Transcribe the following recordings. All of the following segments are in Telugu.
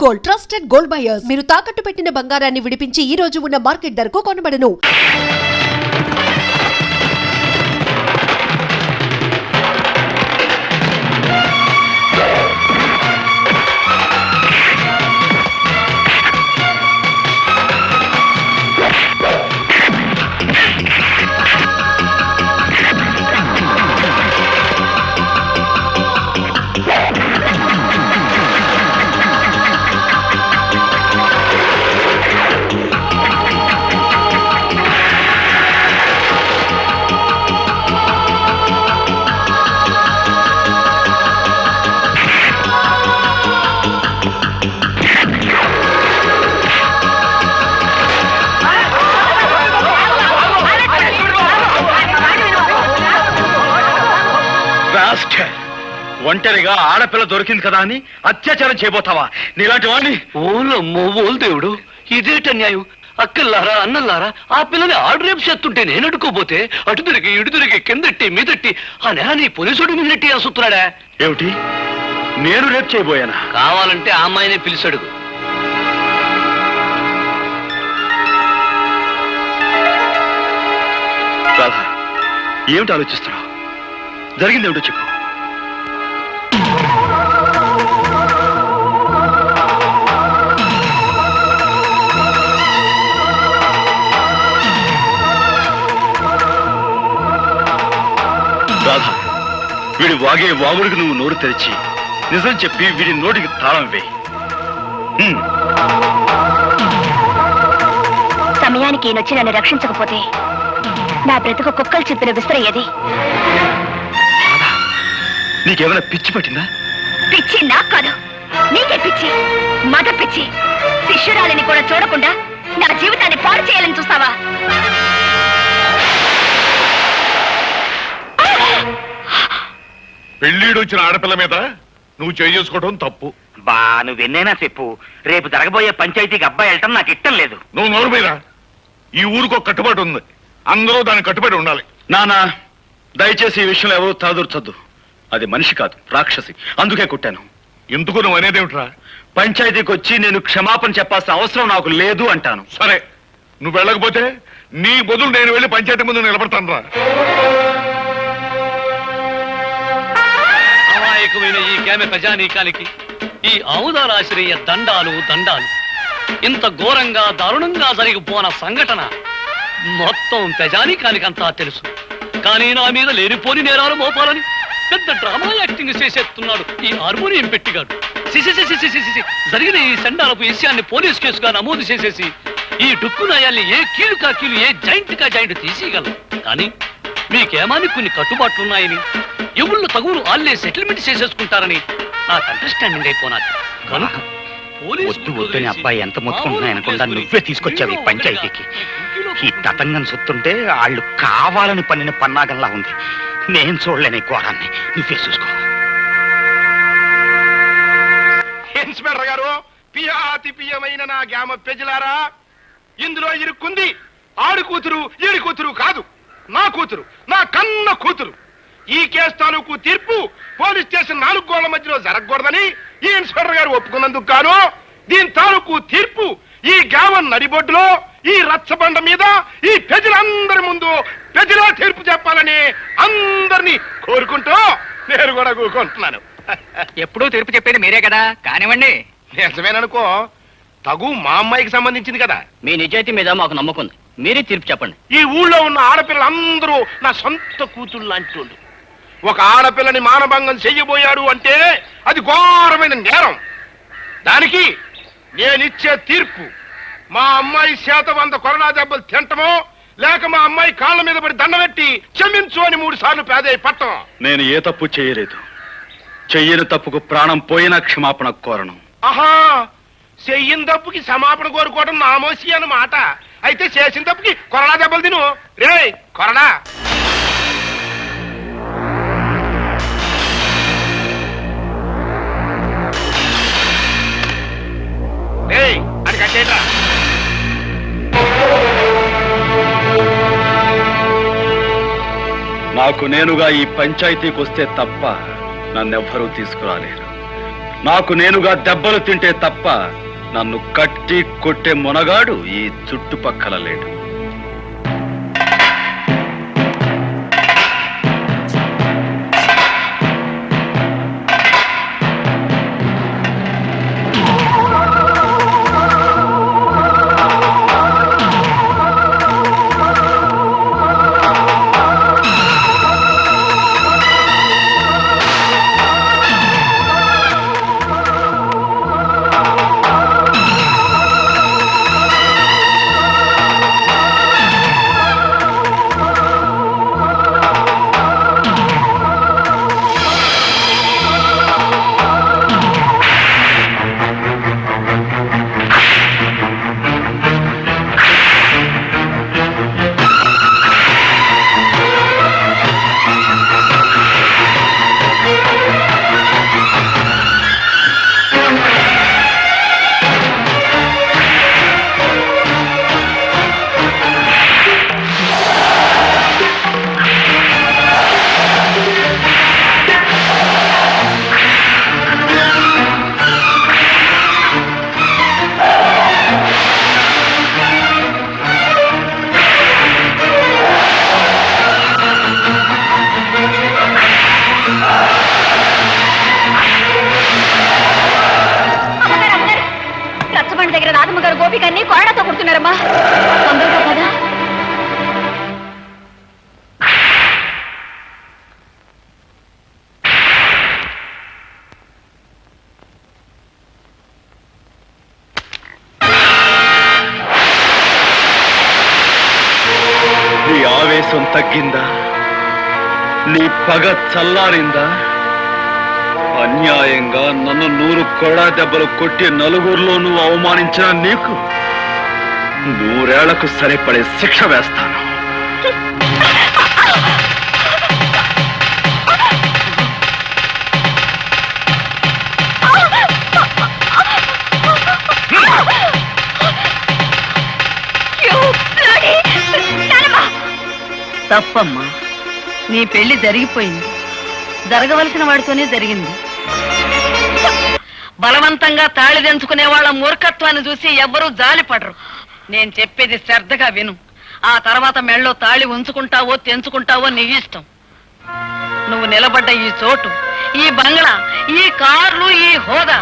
Gold, trusted gold buyers. మీరు తాకట్టు పెట్టిన బంగారాన్ని విడిపించి ఈ రోజు ఉన్న మార్కెట్ ధరకు కొనబడను. ఒంటరిగా ఆడపిల్ల దొరికింది కదా అని అత్యాచారం చేయబోతావా? నీలాంటి వాడిని ఓలు దేవుడు, ఇదేట న్యాయం? అక్కల్లారా అన్నల్లారా, ఆ పిల్లని ఆడు రేపు చేస్తుంటే నేను అడుకోపోతే అటు తిరిగి ఇటు తిరిగి కిందట్టి మీదట్టి ఆ నెల నీ పోలీసుడు మీదట్టి అసుతున్నాడా? ఏమిటి, నేను రేపు చేయబోయానా? కావాలంటే ఆ అమ్మాయినే పిలిచాడుగు. రాధా, ఏమిటి ఆలోచిస్తున్నావు? జరిగింది ఏమిటో చెప్పు. రాధా, వీడి వాగే వాగుడికి నువ్వు నోరు తెరిచి నిజం చెప్పి వీడి నోటికి తాళం వేయి. సమయానికి ఈయనొచ్చి నన్ను రక్షించకపోతే నా బ్రతుకు కుక్కలు చెప్పిన విసిరయ్యేది. నీకేమైనా పిచ్చి పట్టిందా? పిచ్చి నాకు కాదు, నీకే పిచ్చి, మగ పిచ్చి. శిష్యురాలిని కూడా చూడకుండా నా జీవితాన్ని పాడు చేయాలని చూస్తావా? పెళ్ళీడు వచ్చిన ఆడపిల్ల మీద నువ్వు చేసుకోవడం తప్పు. బా, నువ్వెన్నైనా చెప్పు, రేపు జరగబోయే పంచాయతీకి అబ్బాయి వెళ్ళటం నాకు ఇష్టం లేదు. నువ్వు నోరు మీద. ఈ ఊరికి ఒక కట్టుబాటు ఉంది, అందరూ దానికి కట్టుబడి ఉండాలి. నానా, దయచేసి ఈ విషయంలో ఎవరు తలదూర్చొద్దు. అది మనిషి కాదు, రాక్షసి. అందుకే కుట్టాను. ఎందుకు నువ్వు అనేదేమిట్రా? పంచాయతీకి వచ్చి నేను క్షమాపణ చెప్పాల్సిన అవసరం నాకు లేదు అంటాను. సరే, నువ్వు వెళ్ళకపోతే నీ బదులు నేను వెళ్ళి పంచాయతీ ముందు నిలబడతాను రా. అమాయకమైన ఈ కేమె ప్రజానీకానికి ఈ ఆముదారాశ్రయ దండాలు దండాలు. ఇంత ఘోరంగా దారుణంగా జరిగిపోన సంఘటన మొత్తం ప్రజానీకానికంతా తెలుసు. కానీ నా మీద లేనిపోని నేరాలు మోపాలని పెద్ద డ్రామా యాక్టింగ్ చేసేస్తున్నాడు ఈ హార్మోనియం పెట్టిగాడు. జరిగిన ఈ సండాలపు విషయాన్ని పోలీస్ కేసుగా నమోదు చేసేసి ఈ డుక్కు నయాల్ని ఏ కీలు కా కీలు, ఏ జాయింట్ కా జాయింట్ తీసేయగలం. కానీ మీకేమాని కొన్ని కట్టుబాట్లున్నాయని, ఎవళ్ళు తగులు ఆళ్లే సెటిల్మెంట్ చేసేసుకుంటారని నాకు అండర్స్టాండింగ్ అయిపోనాది. కనుక వద్దు వద్దని అబ్బాయి ఎంత మొత్తుకుంటున్నా అనకుండా నువ్వే తీసుకొచ్చావు ఈ పంచాయతీకి. ఈ తతంగం సొత్తుంటే వాళ్ళు కావాలని పన్నిన పన్నాగంలా ఉంది. నేను చూడలేని ఘోరాన్ని, నువ్వే చూసుకో. ఇన్స్పెక్టర్ గారు, పియాతి పియమైన నా గ్రామ ప్రజలారా, ఇందులో ఇరుక్కుంది ఆడు కూతురు ఈడి కూతురు కాదు, నా కూతురు, నా కన్న కూతురు. ఈ కేసు తాలూకు తీర్పు పోలీస్ స్టేషన్ 4 గోళ్ల మధ్యలో జరగకూడదని ఈ ఇన్స్పెక్టర్ గారు ఒప్పుకున్నందుకు గాను దీని తాలూకు తీర్పు ఈ గ్రామం నడిబొడ్డులో ఈ రచ్చబండ మీద ఈ ప్రజలందరి ముందు ప్రజలా తీర్పు చెప్పాలని అందరినీ కోరుకుంటూ నేను కూడా కూరుకుంటున్నాను. ఎప్పుడూ తీర్పు చెప్పేది మీరే కదా, కానివ్వండి. నిజమేననుకో, తగు మా అమ్మాయికి సంబంధించింది కదా. మీ నిజాయితీ మీద మాకు నమ్మకం ఉంది, మీరే తీర్పు చెప్పండి. ఈ ఊళ్ళో ఉన్న ఆడపిల్లలందరూ నా సొంత కూతుళ్ళు లాంటి వాళ్ళు. ఒక ఆడపిల్లని మానభంగం చెయ్యబోయాడు అంటే అది ఘోరమైన నేరం. దానికి నేనిచ్చే తీర్పు మా అమ్మాయి చేత 100 కొరడా దెబ్బలు తింటమో, లేక మా అమ్మాయి కాళ్ళ మీద పడి దండబెట్టి క్షమించు అని 3 సార్లు పేదయ్య పట్టం. నేను ఏ తప్పు చేయలేదు. చెయ్యని తప్పుకు ప్రాణం పోయినా క్షమాపణ కోరను. ఆహా, చెయ్యిన తప్పుకి క్షమాపణ కోరుకోవడం నామోసి అన్నమాట. అయితే చేసిన తప్పుకి కొరడా దెబ్బలు తిను. రే కొరడా. అది కట్టేట్రా. నాకు నేనుగా ఈ పంచాయతీకి వస్తే తప్ప నన్నెవ్వరూ తీసుకురాలేరు. నాకు నేనుగా దెబ్బలు తింటే తప్ప నన్ను కట్టి కొట్టే మొనగాడు ఈ చుట్టుపక్కల లేడు. గోపికన్ని కోడతో కొడుతున్నారమ్మా. తొందరగా కదా. నీ ఆవేశం తగ్గిందా? నీ పగ చల్లారిందా? అన్యాయంగా నన్ను 100 కొడా దెబ్బలు కొట్టి నలుగురిలోనూ అవమానించిన నీకు 100 ఏళ్లకు సరిపడే శిక్ష వేస్తాను. తప్పమ్మా, నీ పెళ్లి జరిగిపోయింది. జరగవలసిన వాడితోనే జరిగింది. బలవంతంగా తాళి తెంచుకునే వాళ్ళ మూర్ఖత్వాన్ని చూసి ఎవ్వరూ జాలిపడరు. నేను చెప్పేది శ్రద్ధగా విను. ఆ తర్వాత మెళ్ళో తాళి ఉంచుకుంటావో తెంచుకుంటావో నీ ఇష్టం. నువ్వు నిలబడ్డ ఈ చోటు, ఈ బంగ్లా, ఈ కార్లు, ఈ హోదా,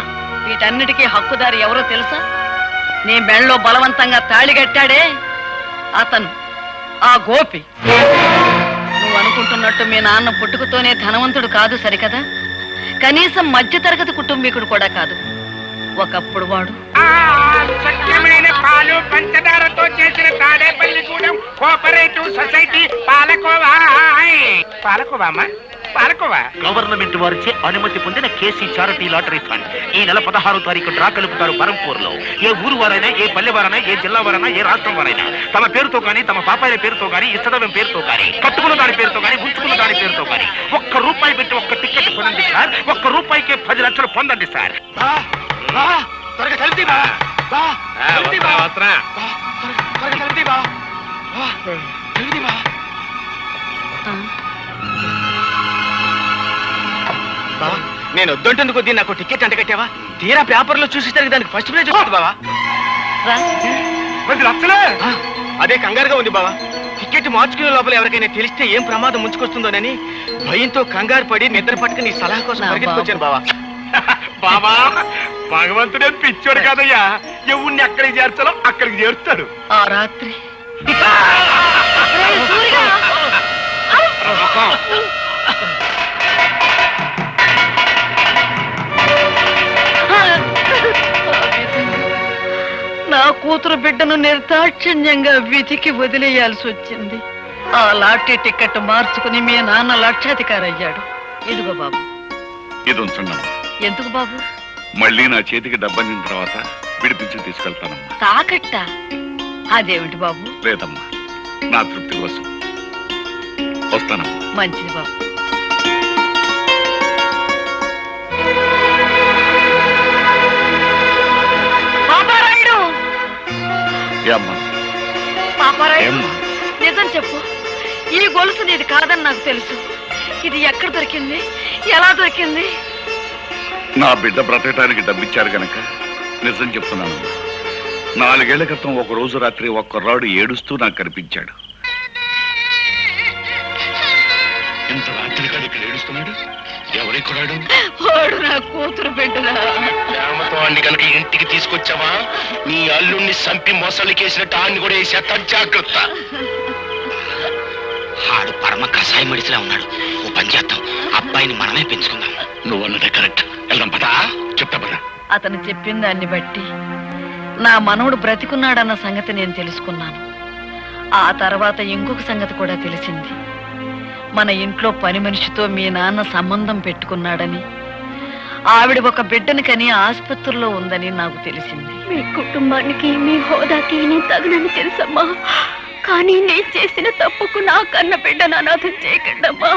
వీటన్నిటికీ హక్కుదారి ఎవరో తెలుసా? నీ మెళ్ళో బలవంతంగా తాళి కట్టాడే అతను, ఆ గోపి. నువ్వు అనుకుంటున్నట్టు మీ నాన్న పుట్టుకతోనే ధనవంతుడు కాదు సరికదా? కనీసం మధ్యతరగతి కుటుంబీకుడు కూడా కాదు. ఒకప్పుడు వాడు స్వచ్ఛమైన పాలు పంచదారతో చేసిన తాడేపల్లిగూడెం కోఆపరేటివ్ సొసైటీ పాలకోవా. పాలకోవామా? పాలకోవా గవర్నమెంట్ వారిచే అనుమతి పొందిన కేసీ చారిటీ లాటరీ ఫండ్ ఈ నెల 16వ తారీఖు డ్రా కలుపుతారు బరంపూర్ లో. ఏ ఊరు వారైనా, ఏ పల్లె వారైనా, ఏ జిల్లా వారైనా, ఏ రాష్ట్రం వారైనా తమ పేరుతో గానీ, తమ పాపాయిల పేరుతో గానీ, ఇష్టదైవం పేరుతో గానీ, కట్టుకున్న దాని పేరుతో గానీ, ఉంచుకున్న దాని పేరుతో గానీ ₹1 పెట్టి 1 టికెట్ పొందండి సార్. ₹1కే 10 లక్షలు పొందండి సార్. నేను వద్దంటేందుకు దీన్ని నాకు టికెట్ అంట కట్టావా? తీరా పేపర్లో చూసేసరికి దానికి ఫస్ట్ ప్రైజ్ వస్తుంది బావా. 10 లక్షలే? అదే కంగారుగా ఉంది బావా. టికెట్ మార్చుకునే లోపల ఎవరికైనా తెలిస్తే ఏం ప్రమాదం ముంచుకొస్తుందోనని భయంతో కంగారు పడి నిద్ర పట్టుకుని నీ సలహా కోసం పరిగెత్తుకొచ్చాను బావా. బాబా, భగవంతుడే పిచ్చోడు కాదయ్యా. ఎవరిని ఎక్కడికి చేర్చాలో అక్కడికి చేరుస్తాడు. ఆ రాత్రి నా కూతురు బిడ్డను నిర్దాక్షిణ్యంగా విధికి వదిలేయాల్సి వచ్చింది. ఆ లాటరీ టికెట్ మార్చుకుని మీ నాన్న లక్షాధికారి అయ్యాడు. ఇదిగో బాబు. ఇది ఉంచండి. ఎందుకు బాబు? మళ్ళీ నా చేతికి డబ్బందిన తర్వాత విడిపించి తీసుకెళ్తానమ్మా. తాకట్ట? అదేమిటి బాబు? లేదమ్మా, నా తృప్తి కోసం. వస్తానమ్మా. మంచిది బాబు. పాపారాయుడు! పాపారాయుడు, నిజం చెప్పు. ఈ గొలుసు నీది కాదని నాకు తెలుసు. ఇది ఎక్కడ దొరికింది? ఎలా దొరికింది? నా బిడ్డ బ్రతకటానికి డబ్బిచ్చారు గనక నిజం చెప్తున్నాను. 4 ఏళ్ల క్రితం ఒక రోజు రాత్రి ఒక కుర్రాడు ఏడుస్తూ నాకు కనిపించాడు. ఇంత రాత్రి కాదు ఇక్కడ ఏడుస్తున్నాడు. ఎవరి కుర్రాడు? వాడు నా కూతురు బిడ్డరా. ప్రేమతో అన్ని కనుక ఇంటికి తీసుకొచ్చావా నీ అల్లుణ్ణి సంపి మొసలికేసినట్టు ఆన్ని కూడా వేసేస్తా, జాగ్రత్త. ఆడు పరమ కషాయం మడిసిలా ఉన్నాడు. ఓ పని చేద్దాం, అబ్బాయిని మనమే పెంచుకుందాం. నువ్వన్నదే కరెక్ట్. వెళ్దాం పదా. చెప్తా పదా. అతను చెప్పిన దాన్ని బట్టి నా మనవడు బ్రతికున్నాడన్న సంగతి నేను తెలుసుకున్నాను. ఆ తర్వాత ఇంకొక సంగతి కూడా తెలిసింది. మన ఇంట్లో పని మనిషితో మీ నాన్న సంబంధం పెట్టుకున్నాడని, ఆవిడ ఒక బిడ్డని కని ఆసుపత్రిలో ఉందని నాకు తెలిసింది. మీ కుటుంబానికి మీ హోదాకి నేను తగినని తెలుసమ్మా. కానీ నేను చేసిన తప్పుకు నా కన్న బిడ్డను అనాథం చేయకండమ్మా.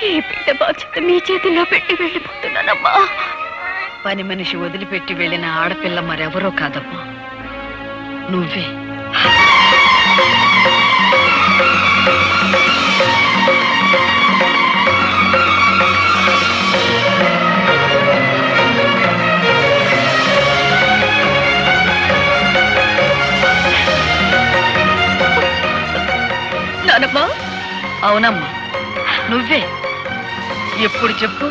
ఈ బిడ్డ బాధ్యత మీ చేతుల్లో పెట్టి వెళ్ళిపోతున్నానమ్మా. పని మనిషి వదిలిపెట్టి వెళ్ళిన ఆడపిల్ల మరెవరో కాదమ్మా, నువ్వే. నానమ్మా. అవునమ్మా, నువ్వే. ఎప్పుడు చెప్పు?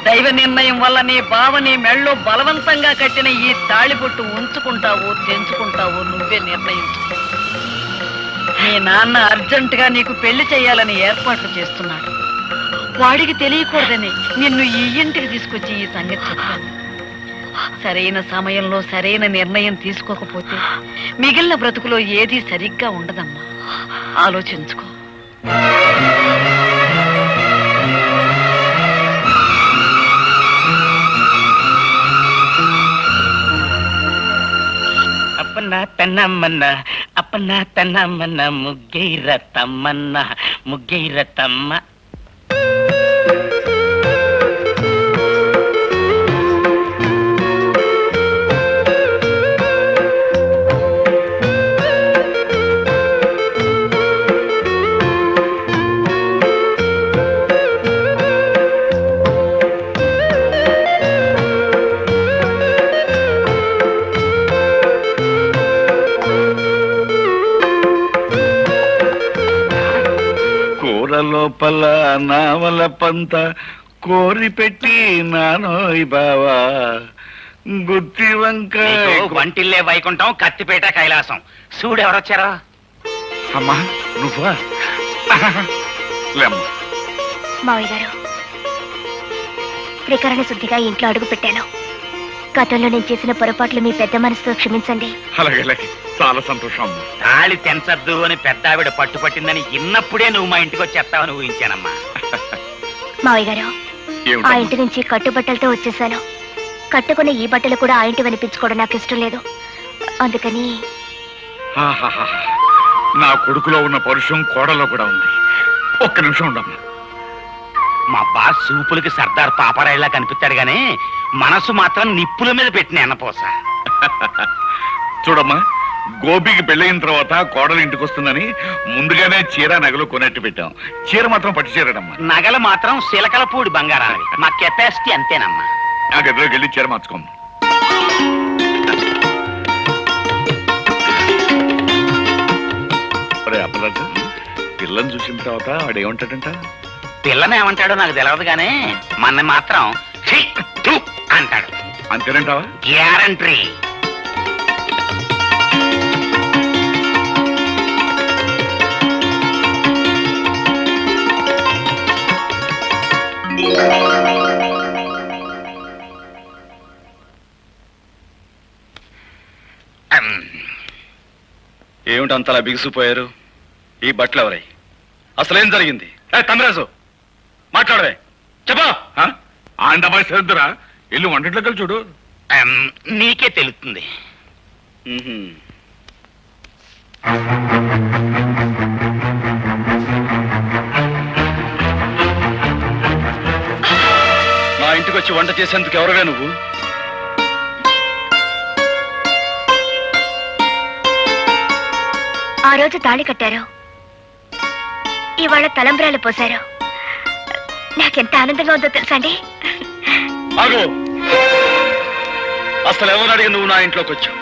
దైవ నిర్ణయం వల్ల నీ బావని మెళ్ళో బలవంతంగా కట్టిన ఈ తాళిబొట్టు ఉంచుకుంటావో తెంచుకుంటావో నువ్వే నిర్ణయించు. మీ నాన్న అర్జెంటుగా నీకు పెళ్లి చేయాలని ఏర్పాట్లు చేస్తున్నాడు. వాడికి తెలియకూడదని నిన్ను ఈ ఇంటికి తీసుకొచ్చి ఈ సంగతి చెప్పాను. సరైన సమయంలో సరైన నిర్ణయం తీసుకోకపోతే మిగిలిన బ్రతుకులో ఏదీ సరిగ్గా ఉండదమ్మా. ఆలోచించుకో. అప్పన్న తన్నమ్మన్న అప్పన్న తన్నమ్మన్న ముగ్గైర తమ్మన్న ముగ్గైర తమ్మ. లోపల నావల పంత కోరి పెట్టి నానోయ్ బావా గుత్తి వంక. వంటిల్లే వైకుంఠం, కత్తిపేట కైలాసం. చూడెవరొచ్చారా? అమ్మా నువ్వా? లేమ్మా. మావయ్య గారు, త్రికరణ శుద్ధిగా ఇంట్లో అడుగు పెట్టాను. గతంలో నేను చేసిన పొరపాట్లు మీ పెద్ద మనసుతో క్షమించండి. అలాగే అలాగే, చాలా సంతోషం. తాళి తెంచద్దు అని పెద్దావిడ పట్టుపట్టిందని ఇన్నప్పుడే నువ్వు మా ఇంటికి వచ్చేస్తావని ఊహించానమ్మా. మావయ్య గారు, ఆ ఇంటి నుంచి కట్టుబట్టలతో వచ్చేసాను. కట్టుకున్న ఈ బట్టలు కూడా ఆ ఇంటి వినిపించుకోవడం నాకు ఇష్టం లేదు. అందుకని నా కొడుకులో ఉన్న పరుషం కోడలో కూడా ఉంది. ఒక్క నిమిషం ఉండమ్మా. మా బాస్ సూపులకి సర్దార్ పాపరాయిలా కనిపిస్తాడు గానీ మనసు మాత్రం నిప్పుల మీద పెట్టిన ఎన్నపోస. చూడమ్మా, గోపికి పెళ్ళయిన తర్వాత కోడలు ఇంటికి వస్తుందని ముందుగానే చీర నగలు కొనట్టు పెట్టాం. చీర మాత్రం పట్టు చీరడమ్మా. నగలు మాత్రం సిలకలపూడి బంగారావి. మా కెపాసిటీ అంతేనమ్మా. ఆ గదిలోకి వెళ్ళి చీర మార్చుకోమ్మా. అప్పరాజు, పిల్లని చూసిన తర్వాత వాడు ఏమంటాడంట? పిల్లని ఏమంటాడో నాకు తెలియదు గానీ మన మాత్రం అంటాడు. అంతేనంటావా? గ్యారంటీ. ఏమిటి అంతలా బిగుసిపోయారు? ఈ బట్టలు ఎవరై? అసలేం జరిగింది? తమరాజు మాట్లాడవే, చెప్పా. ఆండమాయి సరిద్దురా, ఇల్లు వంటింట్లోకి వెళ్ళి చూడు. నీకే తెలుస్తుంది. నా ఇంటికి వచ్చి వంట చేసేందుకు ఎవరువే నువ్వు? ఆ రోజు తాళి కట్టారు, ఇవాళ తలంబ్రాలు పోశారు. నాకెంత ఆనందంగా ఉందో తెలుసా అండి. ఆగు. అసలు ఎవరు అడిగి నువ్వు నా ఇంట్లోకి వచ్చావు?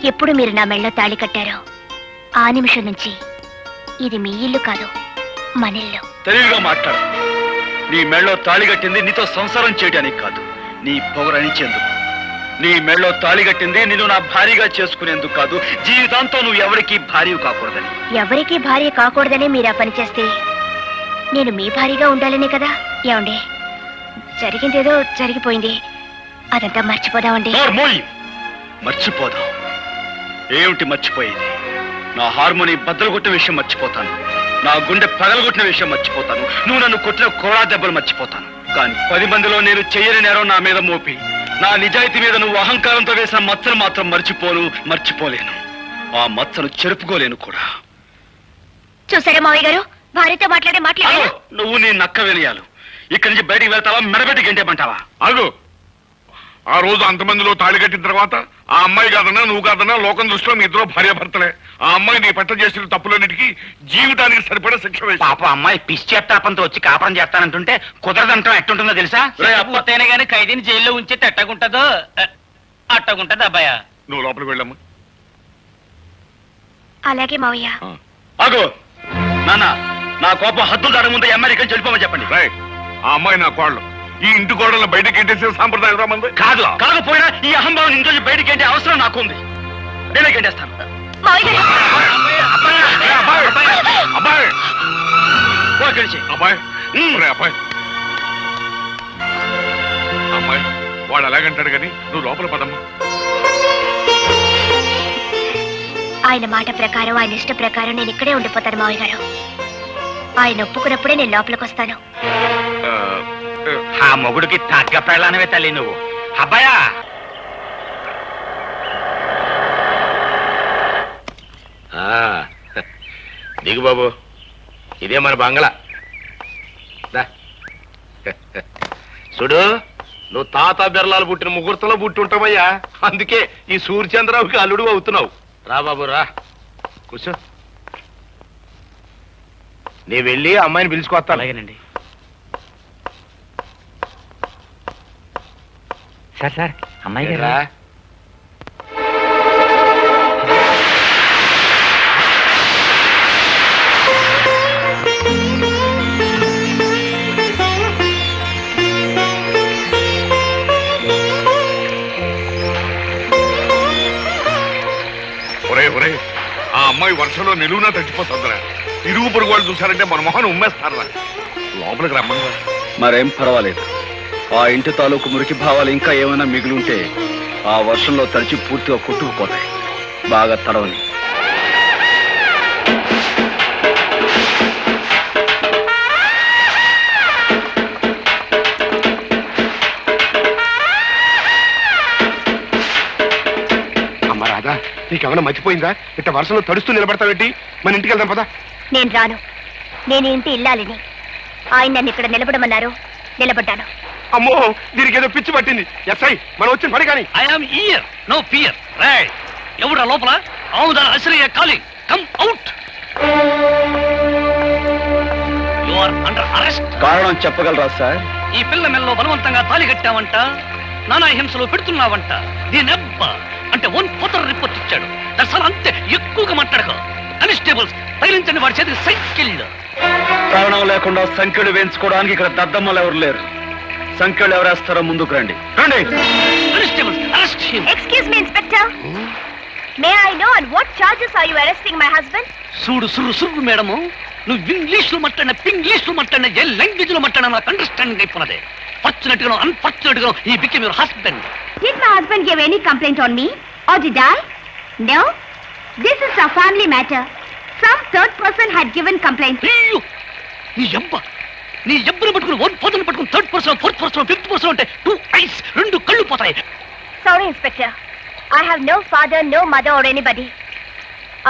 ఎప్పుడు మీరు నా మెళ్ళో తాళి కట్టారో ఆ నిమిషం నుంచి ఇది మీ ఇల్లు కాదు, మన ఇల్లు. తెలివిగా మాట్లాడు. నీ మెళ్ళో తాళి కట్టింది నీతో సంసారం చేయడానికి కాదు, నీ పొగరనిచ్చేందుకు. నీ మెళ్ళో తాళి కట్టింది నిన్ను నా భార్యగా చేసుకునేందుకు కాదు, జీవితాంతం నువ్వు ఎవరికి భార్య కాకూడదని. ఎవరికి భార్య కాకూడదనే మీరు ఆ పని చేస్తే నేను మీ భార్యగా ఉండాలనే కదా. ఏమండి, జరిగిందేదో జరిగిపోయింది, అదంతా మర్చిపోదామండి. మర్చిపోదాం. ఏమిటి మర్చిపోయేది? నా హార్మోని బద్దలు కొట్టిన విషయం మర్చిపోతాను, నా గుండె పగలగొట్టిన విషయం మర్చిపోతాను, నువ్వు నన్ను కొట్టిన కోడా దెబ్బలు మర్చిపోతాను. కానీ 10 మందిలో నేను చెయ్యని నేరం నా మీద మోపి నా నిజాయితీ మీద నువ్వు అహంకారంతో వేసిన మచ్చను మాత్రం మర్చిపోలేను. ఆ మచ్చను చెరుపుకోలేను కూడా. చూసారా మావయ్య గారు, భార్యతో మాట్లాడారు. నువ్వు నీ నక్క వినయాలు. ఇక్కడి నుంచి బయటికి వెళ్తావా, మెడబెట్టి గంటేమంటావా? ఆగు. ఆ రోజు అంతమందిలో తాళి కట్టిన తర్వాత ఆ అమ్మాయి కాదన్నా నువ్వు కాదన్నా లోకం దృష్టిలో మీ ఇద్దరు భార్యాభర్తలే. ఆ అమ్మాయి నీ పట్ల చేసిన తప్పులన్నిటికీ జీవితానికి సరిపడా శిక్ష వేసి. పాప అమ్మాయి పిచ్చేత్తాపంతో వచ్చి కాపురం చేస్తానంటుంటే కుదరదంటాం ఎట్టుంటుందో తెలుసా? పూర్తయినా గానీ ఖైదీని జైల్లో ఉంచి ఎట్టగుంటదో అట్టగుంటది అబ్బాయ. నువ్వు లోపలికి వెళ్ళమ్మా. అలాగే మావయ్య. ఆగు. నాన్న, నా కోపం హద్దులు దాని ముందు అమెరికన్ చెడిపోమని చెప్పండి. ఆ అమ్మాయి నా కోళ్ళు. ఈ ఇంటి కోడలను బయటకి ఎంటేసే సాంప్రదాయం రామంది కాదు. కాకపోయినా ఈ అహంభావం ఇంట్లో బయటికి ఎంటే అవసరం నాకుంది. నేనే గంటేస్తాను. అబ్బాయి అమ్మాయి వాడు అలాగంటాడు కానీ నువ్వు లోపల పదమ్మా. ఆయన మాట ప్రకారం, ఆయన ఇష్ట ప్రకారం నేను ఇక్కడే ఉండిపోతాను మావయ్య గారు. ఆయన ఒప్పుకున్నప్పుడే నేను లోపలికి వస్తాను. ఆ మొగుడికి తగ్గ పెళ్ళానవే తల్లి నువ్వు. అబ్బాయా, దిగు బాబు, ఇదే మన బంగళా. చూడు, నువ్వు తాత బిర్లాలు పుట్టిన ముహూర్తంలో పుట్టి ఉంటావయ్యా. అందుకే ఈ సూర్యచంద్రరావుకి అల్లుడు అవుతున్నావు. రా బాబు రా, కూర్చో. నీ వెళ్ళి అమ్మాయిని పిలుచుకొస్తా. అలాగేనండి. సార్ అమ్మాయి రా. ఒరే, ఆ అమ్మాయి వర్షంలో నిలువునా తగ్గిపోతుందిరా. ఇరుగు పొరుగు వాళ్ళు చూసారంటే మన మొహన్ ఉమ్మేస్తారా. లోపలికి రమ్మని. మరేం పర్వాలేదు. ఆ ఇంటి తాలూకు మురికి భావాలు ఇంకా ఏమైనా మిగిలింటే ఆ వర్షంలో తడిచి పూర్తిగా కొట్టుకుపోతాయి. బాగా తడవని. అమ్మ రాదా, నీకేమైనా మర్చిపోయిందా? ఇట్ట వర్షంలో తడుస్తూ నిలబడతావేంటి? మన ఇంటికి వెళ్దాం పదా. నేను రాను. నేను ఇంటి ఇల్లాలిని. ఆయన నన్ను ఇక్కడ నిలబడమన్నారు, నిలబడ్డాను. అమ్మో, దీనికి ఏదో పిచ్చి పట్టింది. ఎస్ఐ, మనం వచ్చిన పని కానీ. I'm here, no fear. Right. ఎవరా లోపల? ఆవుదాల ఆశ్రయ calling. Come out. You are under arrest. కారణం చెప్పగలరా సార్? ఈ పిల్ల మెల్లో బలవంతంగా తాళి కట్టావంట, నానా హింసలు పెడుతున్నావంట. దీనెబ్బ అంటే 1 రిపోర్ట్ ఇచ్చాడు. దర్శనం అంతే, ఎక్కువగా మాట్లాడక. కానిస్టేబుల్స్ తగిలించండి వాడి చేతికి సైకిల్. కారణం లేకుండా సంఖ్యలు వేయించుకోవడానికి ఇక్కడ దద్దమ్మలు ఎవరు లేరు. సంఖ్యలు ఎవరేస్తారో ముందుకు రండి. Constables arrest him. Excuse me inspector, may I know on what charges are you arresting my husband? సురు మేడము, నువ్వు ఇంగ్లీష్ లో మాట్లాడిన, ఇంగ్లీష్ లో మాట్లాడిన, ఏ లాంగ్వేజ్ లో మాట్లాడినా నాకు అండర్స్టాండింగ్ అయిపోయినదే. ఫార్చునేట్ గా అన్ఫార్చునేట్ గా he became your husband. Did my husband give any complaint on me or did I? No. This is a family matter. Some third person had given complaint. అయ్యో, నీ ఎబ్బను పట్టుకుని 1 పట్టుకుని 3rd person, 4th person, 5th person అంటే 2 eyes, 2 కళ్ళు పోతాయి. Sorry, Inspector. I have no father, no mother or anybody.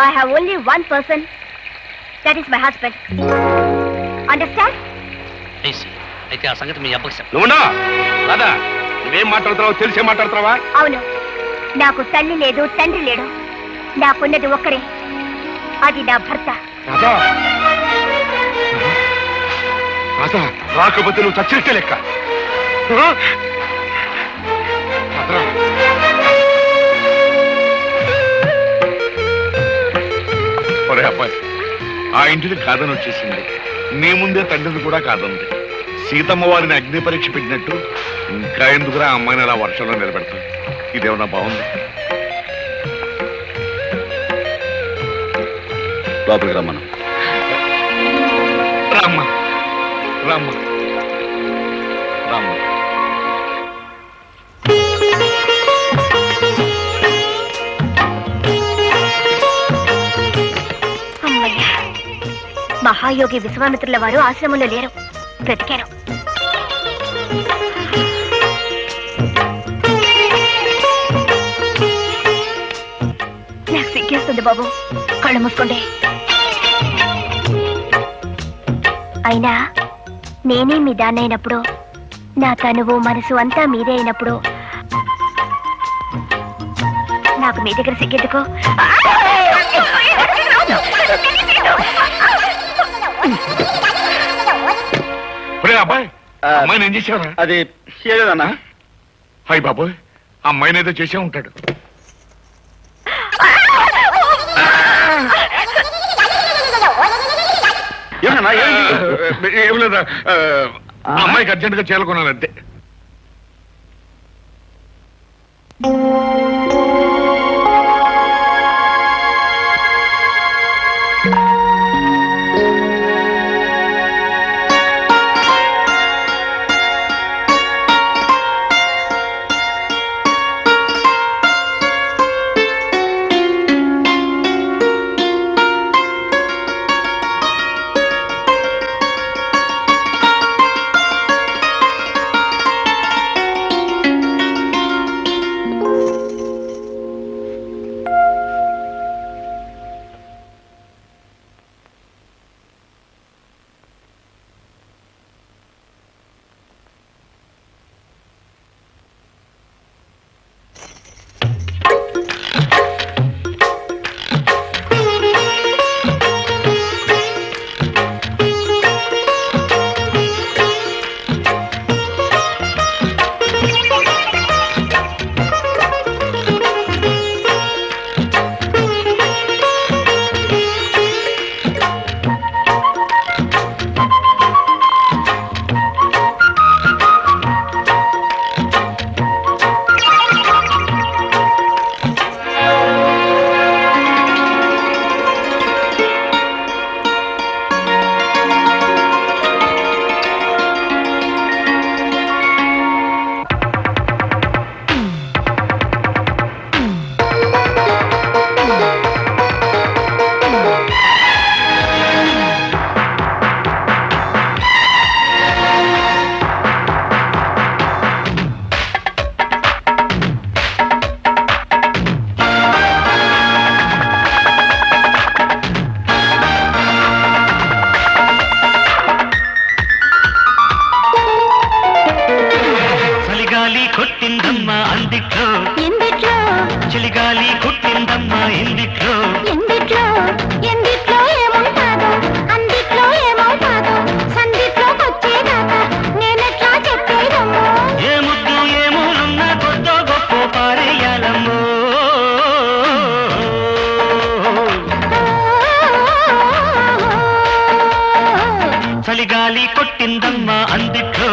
I have only one person. That is my husband. Understand? అయితే ఆ సంగతి మీ అబ్బకి చెప్పు. నువ్వునా రాదా, నువ్వేం మాట్లాడుతున్నావు తెలిసే మాట్లాడుతున్నావా? అవును, నాకు తల్లి లేదు, తండ్రి లేడు. నాకున్నది ఒక్కడే, అది నా భర్త. రాదా, రాదా, రాకపోతే నువ్వు చచ్చినట్టే లెక్క. ఒరే అబ్బాయి, ఆ ఇంటిని కాదని వచ్చేసింది. నీ ముందే తండ్రిని కూడా కాదంది. సీతమ్మ వారిని అగ్ని పరీక్ష పెట్టినట్టు ఇంకా ఎందుకురా అమ్మాయిని అలా వర్షంలో నిలబెడతాం? ఇదేమన్నా బాగుంది? లోపలికి రమ్మను. రామ్మ రామ్మ రామ్మ. మహాయోగి విశ్వామిత్రుల వారు ఆశ్రమంలో లేరు. బ్రతికారు. నాకు సిగ్గేస్తుంది బాబు. కళ్ళు మూసుకోండి. అయినా నేనే మీ దాన్నైనప్పుడు, నా తనువు మనసు అంతా మీదే అయినప్పుడు నాకు మీ దగ్గర సిగ్గెందుకు? అబ్బాయి, అమ్మాయిని ఏం చేసావరా? అది ఏదన్నా? హాయ్ బాబోయ్, అమ్మాయిని ఏదో చేసే ఉంటాడు. ఏం లేదా, అమ్మాయికి అర్జెంట్ గా చేరుకున్నానంతే. చలిగాలి కొట్టిందమ్మా అందిట్లో